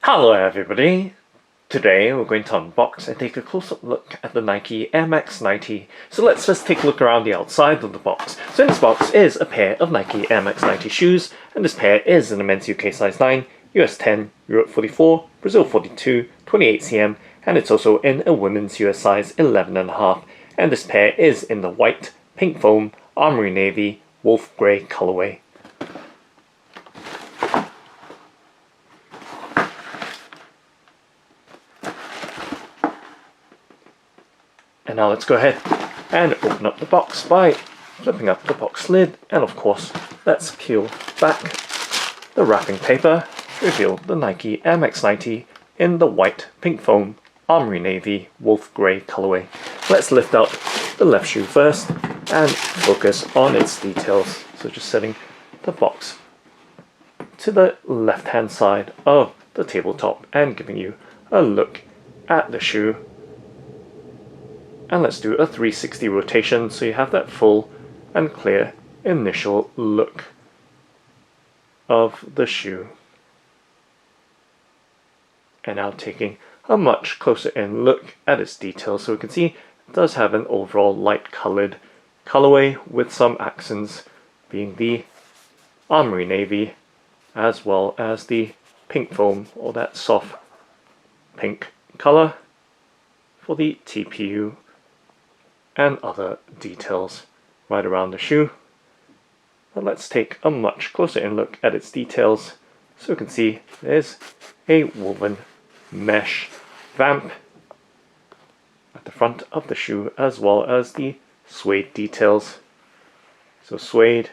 Hello everybody! Today we're going to unbox and take a close-up look at the Nike Air Max 90. So let's just take a look around the outside of the box. So in this box is a pair of Nike Air Max 90 shoes, and this pair is in a men's UK size 9, US 10, Europe 44, Brazil 42, 28 cm, and it's also in a women's US size 11.5, and this pair is in the white, pink foam, Armoury Navy, wolf grey colourway. And now let's go ahead and open up the box by flipping up the box lid, and of course let's peel back the wrapping paper to reveal the Nike Air Max 90 in the white, pink foam, Armoury Navy, wolf grey colourway. Let's lift up the left shoe first and focus on its details. So just setting the box to the left hand side of the tabletop and giving you a look at the shoe. And let's do a 360 rotation so you have that full and clear initial look of the shoe. And now taking a much closer in look at its details, so we can see it does have an overall light coloured colourway with some accents being the Armoury Navy as well as the pink foam, or that soft pink colour for the TPU, and other details right around the shoe. But let's take a much closer in look at its details so we can see there's a woven mesh vamp at the front of the shoe, as well as the suede details. So suede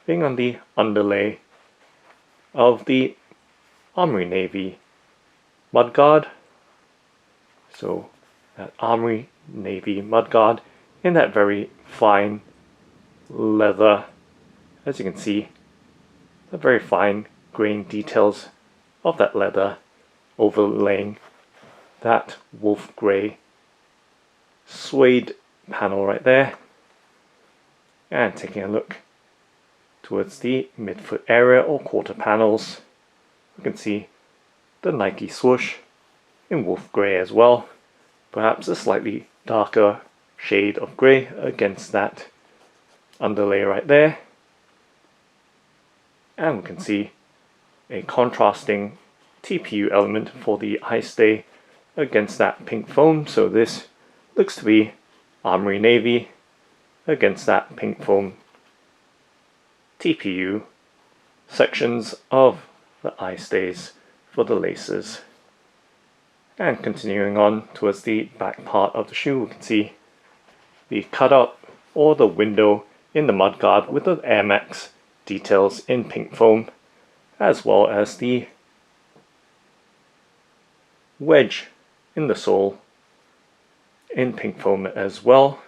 being on the underlay of the Armoury Navy mudguard. So that Armoury Navy mudguard in that very fine leather, as you can see, the very fine grain details of that leather overlaying that wolf grey suede panel right there. And taking a look towards the midfoot area or quarter panels, you can see the Nike swoosh in wolf grey as well, perhaps a slightly darker shade of grey against that underlay right there. And we can see a contrasting TPU element for the eye stay against that pink foam. So this looks to be Armoury Navy against that pink foam TPU sections of the eye stays for the laces. And continuing on towards the back part of the shoe, we can see the cutout or the window in the mudguard with the Air Max details in pink foam, as well as the wedge in the sole in pink foam as well.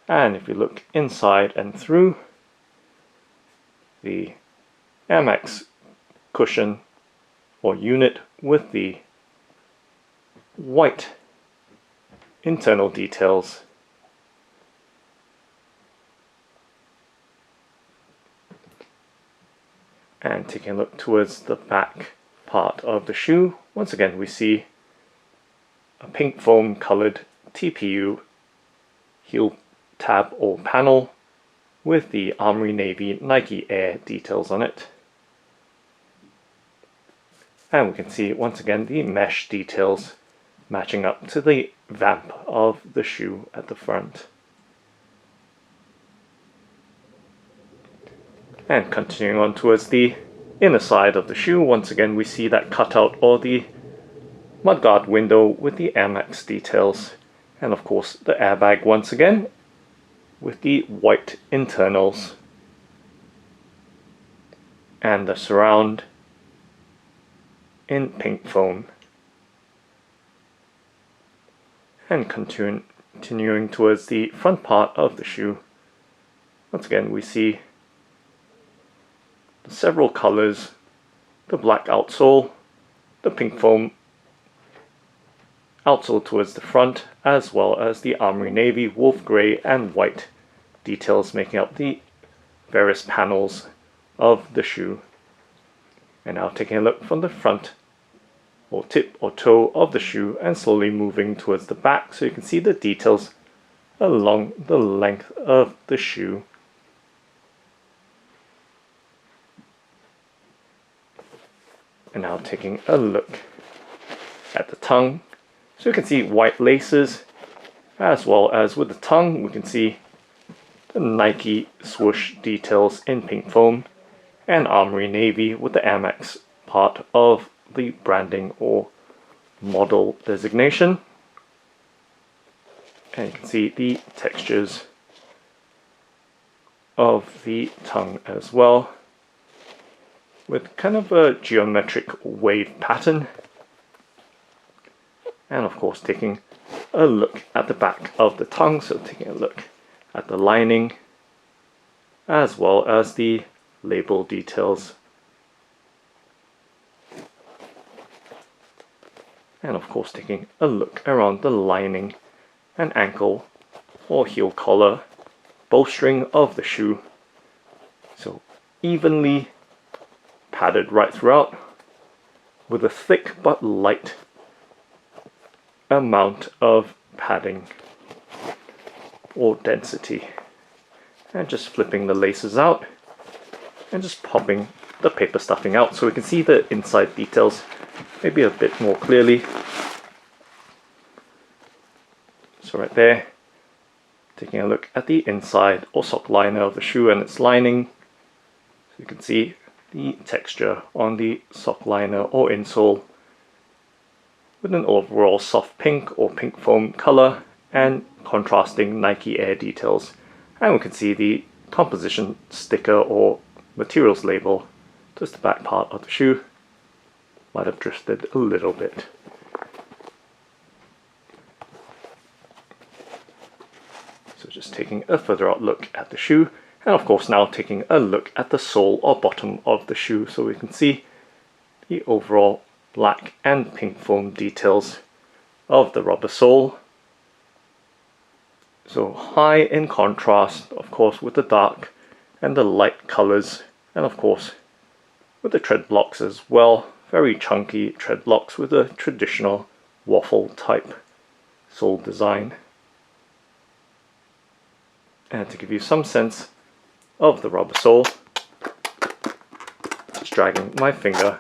And if you look inside and through, the Air Max cushion or unit with the white internal details, and taking a look towards the back part of the shoe, once again we see a pink foam coloured TPU heel tab or panel with the Armoury Navy Nike Air details on it. And we can see once again the mesh details matching up to the vamp of the shoe at the front. And continuing on towards the inner side of the shoe, once again we see that cutout or the mudguard window with the Air Max details, and of course the airbag once again with the white internals, and the surround in pink foam. And continuing towards the front part of the shoe, once again we see the several colours, the black outsole, the pink foam outsole towards the front, as well as the Armoury Navy, wolf grey and white details making up the various panels of the shoe. And now taking a look from the front or tip or toe of the shoe and slowly moving towards the back so you can see the details along the length of the shoe. And now taking a look at the tongue, so you can see white laces, as well as with the tongue we can see the Nike swoosh details in pink foam, and Armoury Navy with the Air Max part of the branding or model designation. And you can see the textures of the tongue as well, with kind of a geometric wave pattern. And of course taking a look at the back of the tongue, so taking a look at the lining as well as the label details. And of course taking a look around the lining and ankle or heel collar bowstring of the shoe. So evenly padded right throughout with a thick but light amount of padding or density. And just flipping the laces out and just popping the paper stuffing out so we can see the inside details maybe a bit more clearly. So right there, taking a look at the inside or sock liner of the shoe and its lining, so you can see the texture on the sock liner or insole with an overall soft pink or pink foam color and contrasting Nike Air details. And we can see the composition sticker or materials label towards the back part of the shoe. Might have drifted a little bit. So just taking a further out look at the shoe, and of course now taking a look at the sole or bottom of the shoe so we can see the overall black and pink foam details of the rubber sole. So high in contrast, of course, with the dark and the light colors, and of course with the tread blocks as well. Very chunky tread blocks with a traditional waffle type sole design. And to give you some sense of the rubber sole, just dragging my finger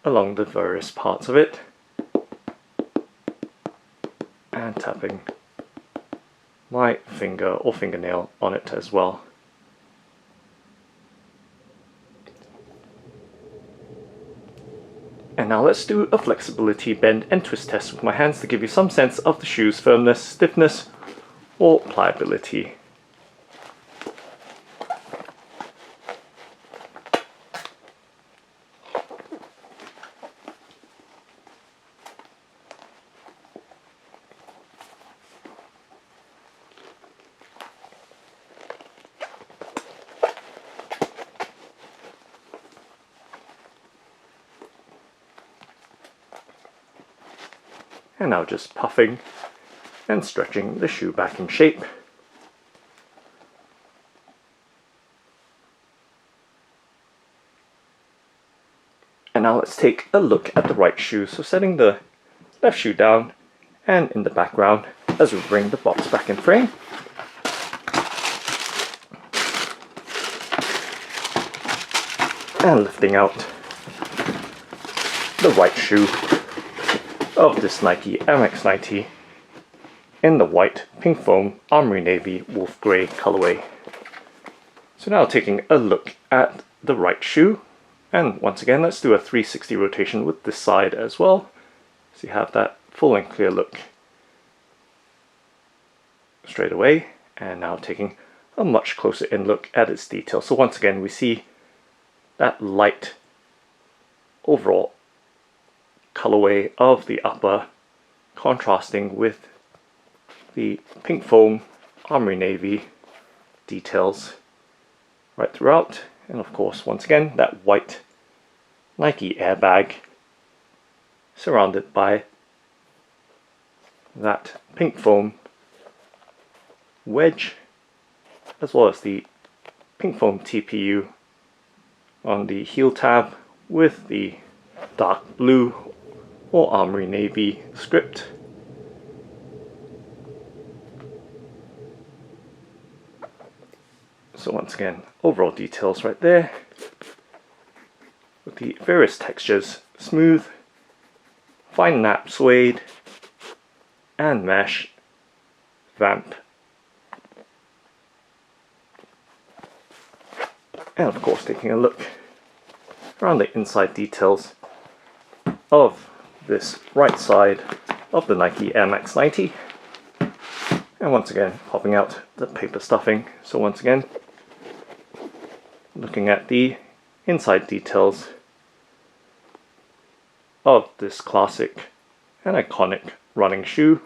along the various parts of it and tapping my finger or fingernail on it as well. And now let's do a flexibility, bend and twist test with my hands to give you some sense of the shoe's firmness, stiffness or pliability. And now just puffing and stretching the shoe back in shape. And now let's take a look at the right shoe. So setting the left shoe down and in the background as we bring the box back in frame. And lifting out the right shoe of this Nike Air Max 90 in the white pink foam Armoury Navy wolf grey colorway. So now taking a look at the right shoe, and once again let's do a 360 rotation with this side as well, so you have that full and clear look straight away. And now taking a much closer in look at its detail. So once again we see that light overall colorway of the upper contrasting with the pink foam Armoury Navy details right throughout, and of course once again that white Nike airbag surrounded by that pink foam wedge, as well as the pink foam TPU on the heel tab with the dark blue or Armoury Navy script. So once again, overall details right there, with the various textures: smooth, fine nap suede, and mesh vamp. And of course, taking a look around the inside details of this right side of the Nike Air Max 90. And once again, popping out the paper stuffing. So once again, looking at the inside details of this classic and iconic running shoe.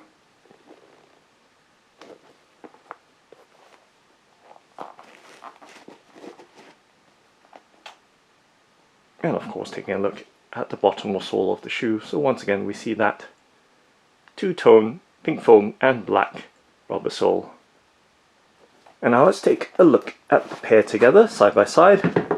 And of course, taking a look at the bottom or sole of the shoe. So once again, we see that two-tone pink foam and black rubber sole. And now let's take a look at the pair together, side by side.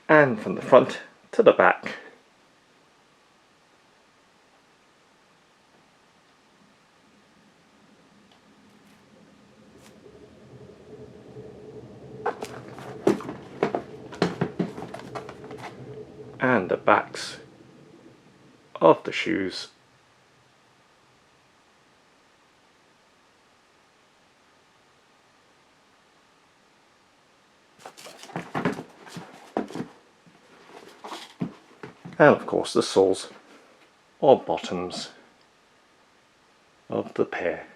And from the front to the back. And the backs of the shoes. And of course the soles or bottoms of the pair.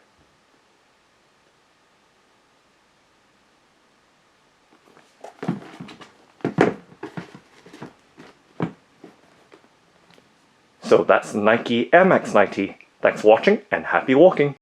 So that's the Nike Air Max 90. Thanks for watching and happy walking!